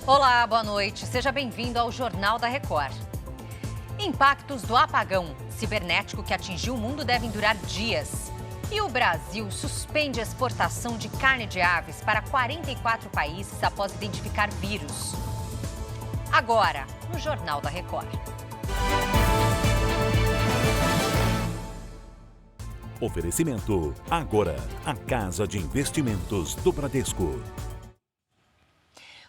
Olá, boa noite. Seja bem-vindo ao Jornal da Record. Impactos do apagão cibernético que atingiu o mundo devem durar dias. E o Brasil suspende a exportação de carne de aves para 44 países após identificar vírus. Agora, no Jornal da Record. Oferecimento. Agora, a Casa de Investimentos do Bradesco.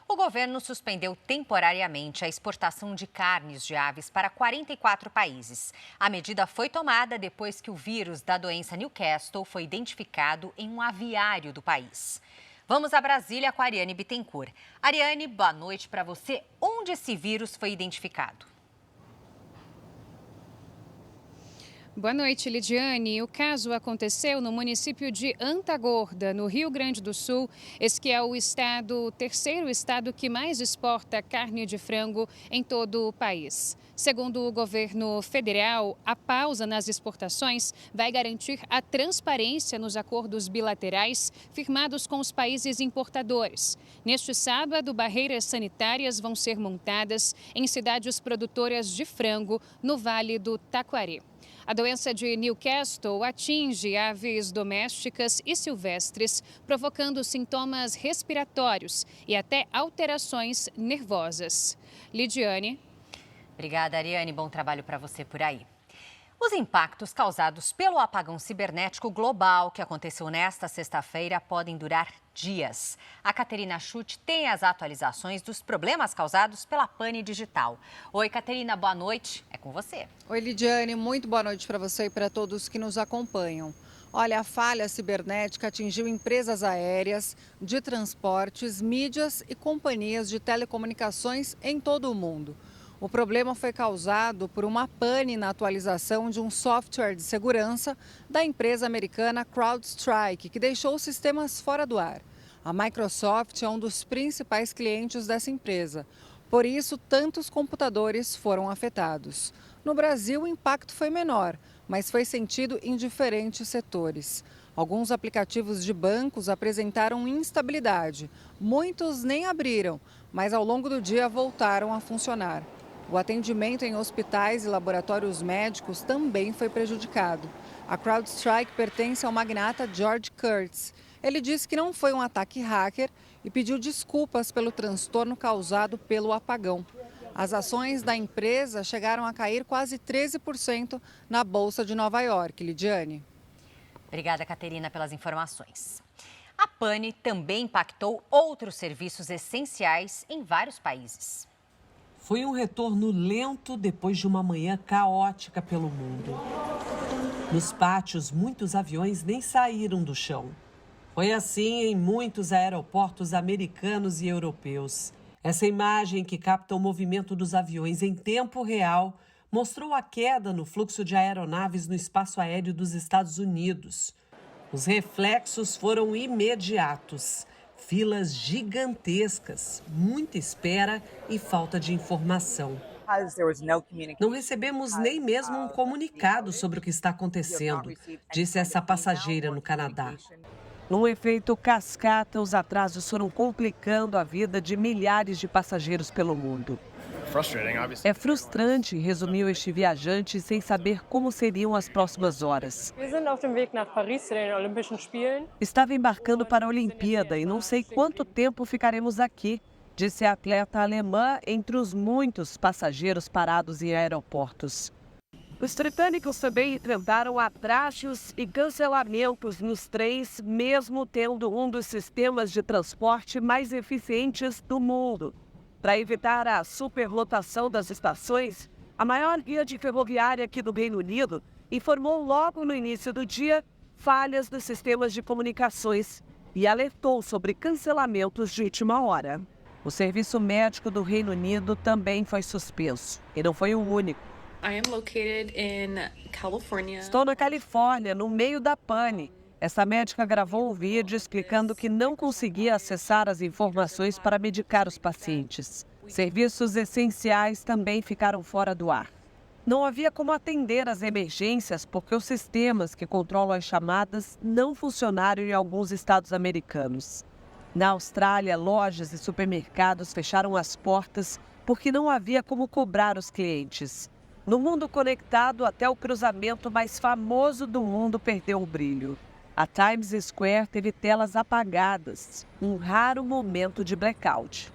O governo suspendeu temporariamente a exportação de carnes de aves para 44 países. A medida foi tomada depois que o vírus da doença Newcastle foi identificado em um aviário do país. Vamos a Brasília com a Ariane Bittencourt. Ariane, boa noite para você. Onde esse vírus foi identificado? Boa noite, Lidiane. O caso aconteceu no município de Antagorda, no Rio Grande do Sul. Esse que é o terceiro estado que mais exporta carne de frango em todo o país. Segundo o governo federal, a pausa nas exportações vai garantir a transparência nos acordos bilaterais firmados com os países importadores. Neste sábado, barreiras sanitárias vão ser montadas em cidades produtoras de frango no Vale do Taquari. A doença de Newcastle atinge aves domésticas e silvestres, provocando sintomas respiratórios e até alterações nervosas. Lidiane. Obrigada, Ariane. Bom trabalho para você por aí. Os impactos causados pelo apagão cibernético global que aconteceu nesta sexta-feira podem durar dias. A Caterina Schutt tem as atualizações dos problemas causados pela pane digital. Oi, Caterina, boa noite. É com você. Oi, Lidiane. Muito boa noite para você e para todos que nos acompanham. Olha, a falha cibernética atingiu empresas aéreas, de transportes, mídias e companhias de telecomunicações em todo o mundo. O problema foi causado por uma pane na atualização de um software de segurança da empresa americana CrowdStrike, que deixou os sistemas fora do ar. A Microsoft é um dos principais clientes dessa empresa. Por isso, tantos computadores foram afetados. No Brasil, o impacto foi menor, mas foi sentido em diferentes setores. Alguns aplicativos de bancos apresentaram instabilidade. Muitos nem abriram, mas ao longo do dia voltaram a funcionar. O atendimento em hospitais e laboratórios médicos também foi prejudicado. A CrowdStrike pertence ao magnata George Kurtz. Ele disse que não foi um ataque hacker e pediu desculpas pelo transtorno causado pelo apagão. As ações da empresa chegaram a cair quase 13% na Bolsa de Nova York. Lidiane. Obrigada, Caterina, pelas informações. A pane também impactou outros serviços essenciais em vários países. Foi um retorno lento depois de uma manhã caótica pelo mundo. Nos pátios, muitos aviões nem saíram do chão. Foi assim em muitos aeroportos americanos e europeus. Essa imagem, que capta o movimento dos aviões em tempo real, mostrou a queda no fluxo de aeronaves no espaço aéreo dos Estados Unidos. Os reflexos foram imediatos. Filas gigantescas, muita espera e falta de informação. Não recebemos nem mesmo um comunicado sobre o que está acontecendo, disse essa passageira no Canadá. Num efeito cascata, os atrasos foram complicando a vida de milhares de passageiros pelo mundo. É frustrante, resumiu este viajante, sem saber como seriam as próximas horas. Estava embarcando para a Olimpíada e não sei quanto tempo ficaremos aqui, disse a atleta alemã entre os muitos passageiros parados em aeroportos. Os britânicos também enfrentaram atrasos e cancelamentos nos trens, mesmo tendo um dos sistemas de transporte mais eficientes do mundo. Para evitar a superlotação das estações, a maior rede ferroviária aqui do Reino Unido informou logo no início do dia falhas dos sistemas de comunicações e alertou sobre cancelamentos de última hora. O serviço médico do Reino Unido também foi suspenso e não foi o único. Estou na Califórnia, no meio da pane. Essa médica gravou um vídeo explicando que não conseguia acessar as informações para medicar os pacientes. Serviços essenciais também ficaram fora do ar. Não havia como atender as emergências porque os sistemas que controlam as chamadas não funcionaram em alguns estados americanos. Na Austrália, lojas e supermercados fecharam as portas porque não havia como cobrar os clientes. No mundo conectado, até o cruzamento mais famoso do mundo perdeu o brilho. A Times Square teve telas apagadas, um raro momento de blackout.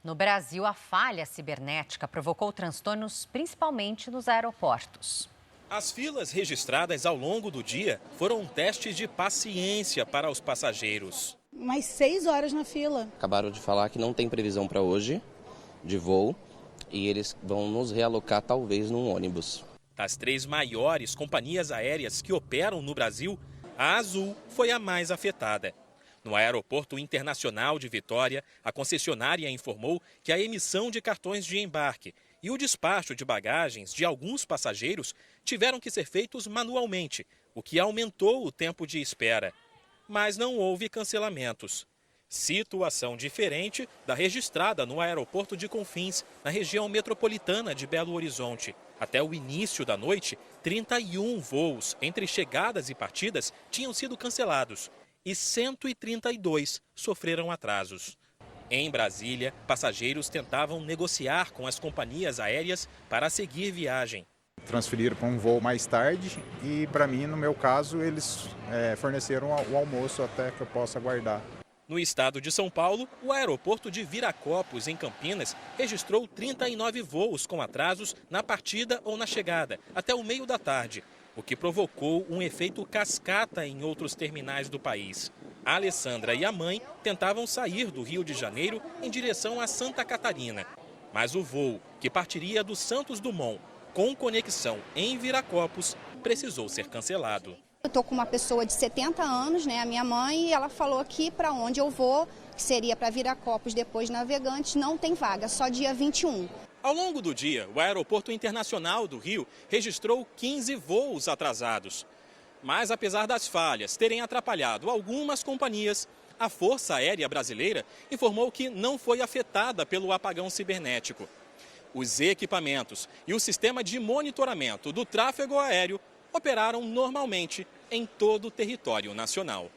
No Brasil, a falha cibernética provocou transtornos principalmente nos aeroportos. As filas registradas ao longo do dia foram um teste de paciência para os passageiros. Umas 6 horas na fila. Acabaram de falar que não tem previsão para hoje de voo e eles vão nos realocar talvez num ônibus. Das 3 maiores companhias aéreas que operam no Brasil, a Azul foi a mais afetada. No Aeroporto Internacional de Vitória, a concessionária informou que a emissão de cartões de embarque e o despacho de bagagens de alguns passageiros tiveram que ser feitos manualmente, o que aumentou o tempo de espera. Mas não houve cancelamentos. Situação diferente da registrada no aeroporto de Confins, na região metropolitana de Belo Horizonte. Até o início da noite, 31 voos entre chegadas e partidas tinham sido cancelados e 132 sofreram atrasos. Em Brasília, passageiros tentavam negociar com as companhias aéreas para seguir viagem. Transferiram para um voo mais tarde e, para mim, no meu caso, eles forneceram o almoço até que eu possa aguardar. No estado de São Paulo, o aeroporto de Viracopos, em Campinas, registrou 39 voos com atrasos na partida ou na chegada, até o meio da tarde, o que provocou um efeito cascata em outros terminais do país. A Alessandra e a mãe tentavam sair do Rio de Janeiro em direção a Santa Catarina, mas o voo, que partiria do Santos Dumont, com conexão em Viracopos, precisou ser cancelado. Eu estou com uma pessoa de 70 anos, né, a minha mãe, e ela falou que para onde eu vou, que seria para Viracopos, depois Navegantes, não tem vaga, só dia 21. Ao longo do dia, o Aeroporto Internacional do Rio registrou 15 voos atrasados. Mas apesar das falhas terem atrapalhado algumas companhias, a Força Aérea Brasileira informou que não foi afetada pelo apagão cibernético. Os equipamentos e o sistema de monitoramento do tráfego aéreo operaram normalmente em todo o território nacional.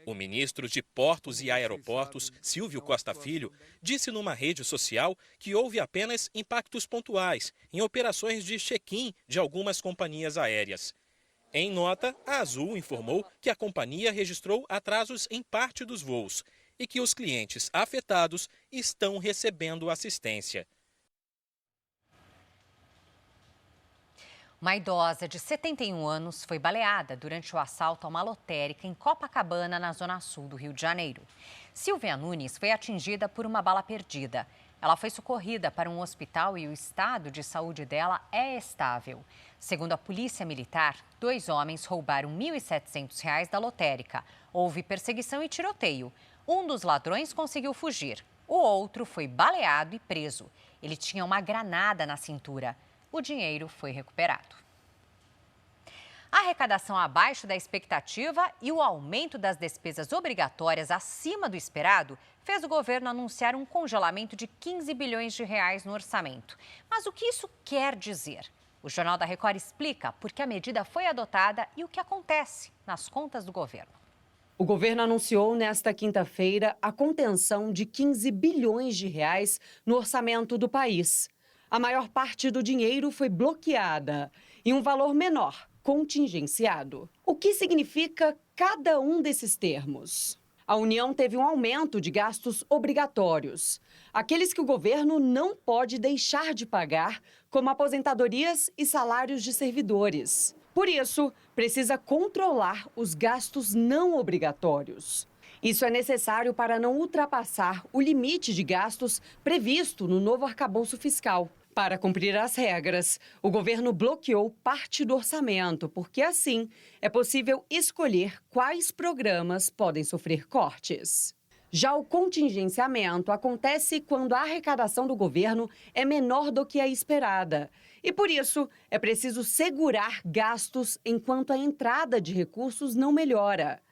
O ministro de Portos e Aeroportos, Silvio Costa Filho, disse numa rede social que houve apenas impactos pontuais em operações de check-in de algumas companhias aéreas. Em nota, a Azul informou que a companhia registrou atrasos em parte dos voos e que os clientes afetados estão recebendo assistência. Uma idosa de 71 anos foi baleada durante o assalto a uma lotérica em Copacabana, na zona sul do Rio de Janeiro. Silvia Nunes foi atingida por uma bala perdida. Ela foi socorrida para um hospital e o estado de saúde dela é estável. Segundo a Polícia Militar, 2 homens roubaram R$ 1.700 da lotérica. Houve perseguição e tiroteio. Um dos ladrões conseguiu fugir. O outro foi baleado e preso. Ele tinha uma granada na cintura. O dinheiro foi recuperado. A arrecadação abaixo da expectativa e o aumento das despesas obrigatórias acima do esperado fez o governo anunciar um congelamento de 15 bilhões de reais no orçamento. Mas o que isso quer dizer? O Jornal da Record explica por que a medida foi adotada e o que acontece nas contas do governo. O governo anunciou nesta quinta-feira a contenção de 15 bilhões de reais no orçamento do país. A maior parte do dinheiro foi bloqueada e um valor menor, contingenciado. O que significa cada um desses termos? A União teve um aumento de gastos obrigatórios, aqueles que o governo não pode deixar de pagar, como aposentadorias e salários de servidores. Por isso, precisa controlar os gastos não obrigatórios. Isso é necessário para não ultrapassar o limite de gastos previsto no novo arcabouço fiscal. Para cumprir as regras, o governo bloqueou parte do orçamento, porque assim é possível escolher quais programas podem sofrer cortes. Já o contingenciamento acontece quando a arrecadação do governo é menor do que a esperada. E por isso, é preciso segurar gastos enquanto a entrada de recursos não melhora.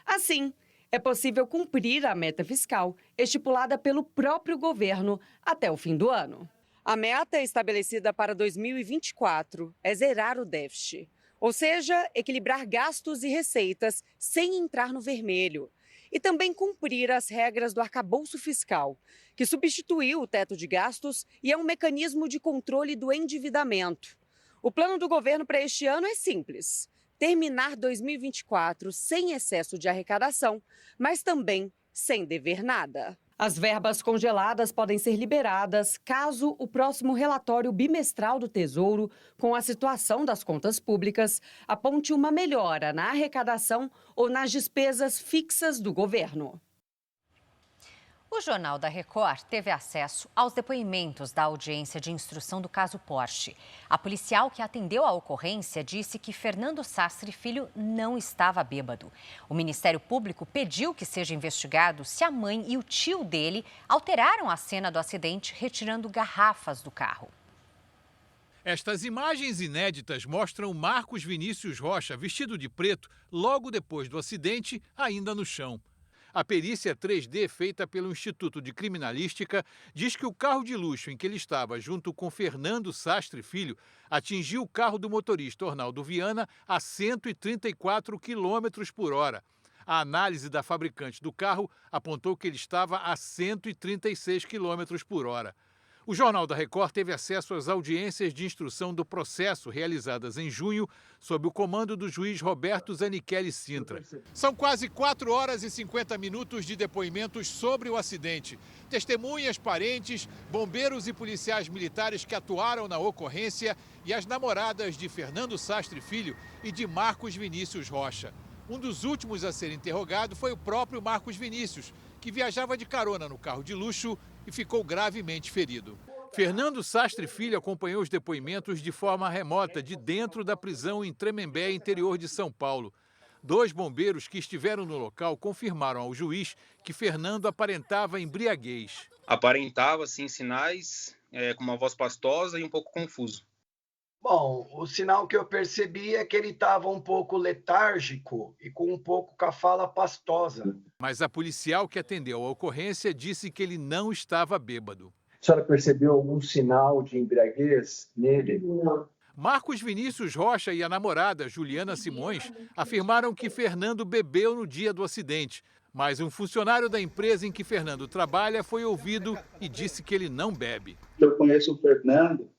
Assim, é possível cumprir a meta fiscal estipulada pelo próprio governo até o fim do ano. A meta estabelecida para 2024 é zerar o déficit, ou seja, equilibrar gastos e receitas sem entrar no vermelho. e também cumprir as regras do arcabouço fiscal, que substituiu o teto de gastos e é um mecanismo de controle do endividamento. O plano do governo para este ano é simples: terminar 2024 sem excesso de arrecadação, mas também sem dever nada. As verbas congeladas podem ser liberadas caso o próximo relatório bimestral do Tesouro, com a situação das contas públicas, aponte uma melhora na arrecadação ou nas despesas fixas do governo. O Jornal da Record teve acesso aos depoimentos da audiência de instrução do caso Porsche. A policial que atendeu a ocorrência disse que Fernando Sastre Filho não estava bêbado. O Ministério Público pediu que seja investigado se a mãe e o tio dele alteraram a cena do acidente, retirando garrafas do carro. Estas imagens inéditas mostram Marcos Vinícius Rocha vestido de preto logo depois do acidente, ainda no chão. A perícia 3D feita pelo Instituto de Criminalística diz que o carro de luxo em que ele estava junto com Fernando Sastre Filho atingiu o carro do motorista Ornaldo Viana a 134 km por hora. A análise da fabricante do carro apontou que ele estava a 136 km por hora. O Jornal da Record teve acesso às audiências de instrução do processo realizadas em junho sob o comando do juiz Roberto Zanichelli Sintra. São quase 4 horas e 50 minutos de depoimentos sobre o acidente. Testemunhas, parentes, bombeiros e policiais militares que atuaram na ocorrência e as namoradas de Fernando Sastre Filho e de Marcos Vinícius Rocha. Um dos últimos a ser interrogado foi o próprio Marcos Vinícius, que viajava de carona no carro de luxo e ficou gravemente ferido. Fernando Sastre Filho acompanhou os depoimentos de forma remota de dentro da prisão em Tremembé, interior de São Paulo. 2 bombeiros que estiveram no local confirmaram ao juiz que Fernando aparentava embriaguez. Aparentava, sim, sinais, com uma voz pastosa e um pouco confuso. Bom, o sinal que eu percebi é que ele estava um pouco letárgico e com um pouco com a fala pastosa. Mas a policial que atendeu a ocorrência disse que ele não estava bêbado. A senhora percebeu algum sinal de embriaguez nele? Não. Marcos Vinícius Rocha e a namorada Juliana Simões afirmaram que Fernando bebeu no dia do acidente. Mas um funcionário da empresa em que Fernando trabalha foi ouvido e disse que ele não bebe. Eu conheço o Fernando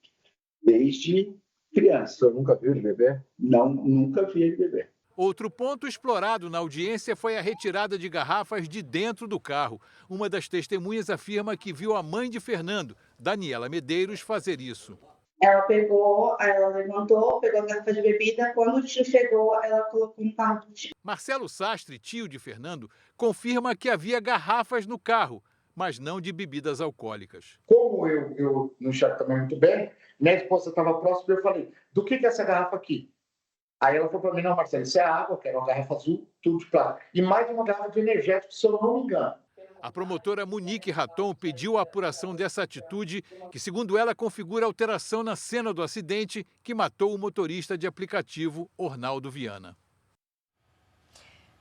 desde criança. O senhor nunca viu ele beber? Não, nunca vi ele beber. Outro ponto explorado na audiência foi a retirada de garrafas de dentro do carro. Uma das testemunhas afirma que viu a mãe de Fernando, Daniela Medeiros, fazer isso. Ela levantou, pegou a garrafa de bebida. Quando o tio chegou, ela colocou no carro do tio. Marcelo Sastre, tio de Fernando, confirma que havia garrafas no carro, mas não de bebidas alcoólicas. Como eu não enxergo também muito bem, minha esposa estava próxima e eu falei, do que é essa garrafa aqui? Aí ela falou para mim, não, Marcelo, isso é água, que era uma garrafa azul, tudo de plástico. E mais uma garrafa de energético, se eu não me engano. A promotora Monique Raton pediu a apuração dessa atitude, que, segundo ela, configura alteração na cena do acidente que matou o motorista de aplicativo Ornaldo Viana.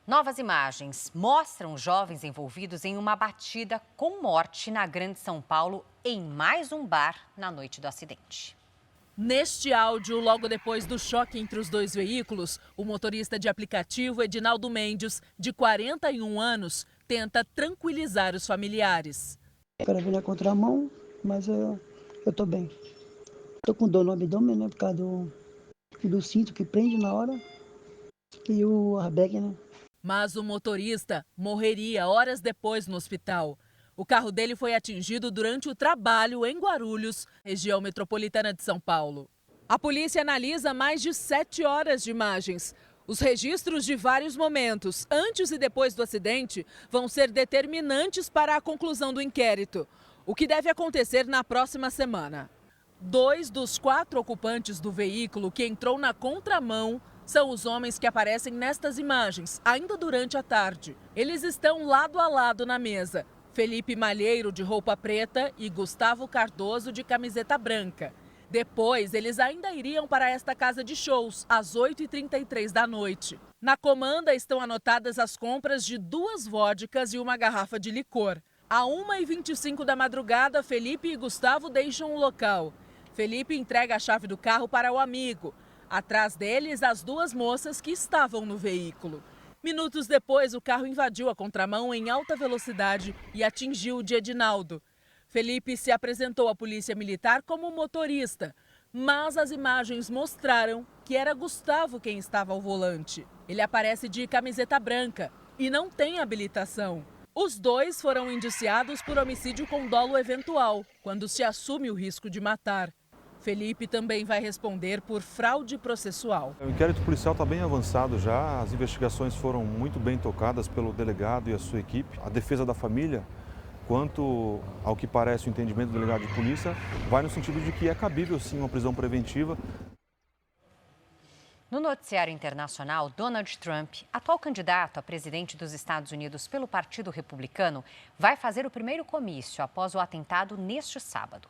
Novas imagens mostram jovens envolvidos em uma batida com morte na Grande São Paulo, em mais um bar na noite do acidente. Neste áudio, logo depois do choque entre os 2 veículos, o motorista de aplicativo Edinaldo Mendes, de 41 anos, tenta tranquilizar os familiares. Eu quero vir na contramão, mas eu tô bem. Tô com dor no abdômen, né, por causa do cinto que prende na hora e o airbag, né. Mas o motorista morreria horas depois no hospital. O carro dele foi atingido durante o trabalho em Guarulhos, região metropolitana de São Paulo. A polícia analisa mais de 7 horas de imagens. Os registros de vários momentos, antes e depois do acidente, vão ser determinantes para a conclusão do inquérito, o que deve acontecer na próxima semana. 2 dos 4 ocupantes do veículo que entrou na contramão são os homens que aparecem nestas imagens, ainda durante a tarde. Eles estão lado a lado na mesa. Felipe Malheiro, de roupa preta, e Gustavo Cardoso, de camiseta branca. Depois, eles ainda iriam para esta casa de shows, às 8h33 da noite. Na comanda estão anotadas as compras de 2 vodkas e uma garrafa de licor. À 1h25 da madrugada, Felipe e Gustavo deixam o local. Felipe entrega a chave do carro para o amigo. Atrás deles, as 2 moças que estavam no veículo. Minutos depois, o carro invadiu a contramão em alta velocidade e atingiu o de Edinaldo. Felipe se apresentou à polícia militar como motorista, mas as imagens mostraram que era Gustavo quem estava ao volante. Ele aparece de camiseta branca e não tem habilitação. Os dois foram indiciados por homicídio com dolo eventual, quando se assume o risco de matar. Felipe também vai responder por fraude processual. O inquérito policial está bem avançado já, as investigações foram muito bem tocadas pelo delegado e a sua equipe. A defesa da família, quanto ao que parece o entendimento do delegado de polícia, vai no sentido de que é cabível sim uma prisão preventiva. No noticiário internacional, Donald Trump, atual candidato a presidente dos Estados Unidos pelo Partido Republicano, vai fazer o primeiro comício após o atentado neste sábado.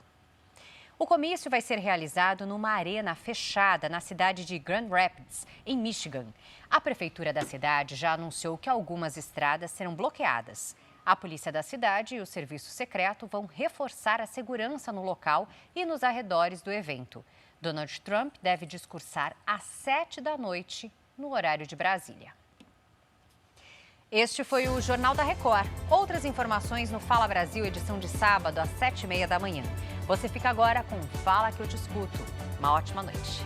O comício vai ser realizado numa arena fechada na cidade de Grand Rapids, em Michigan. A prefeitura da cidade já anunciou que algumas estradas serão bloqueadas. A polícia da cidade e o serviço secreto vão reforçar a segurança no local e nos arredores do evento. Donald Trump deve discursar às 19h no horário de Brasília. Este foi o Jornal da Record. Outras informações no Fala Brasil, edição de sábado, às 7h30 da manhã. Você fica agora com Fala que eu te escuto. Uma ótima noite.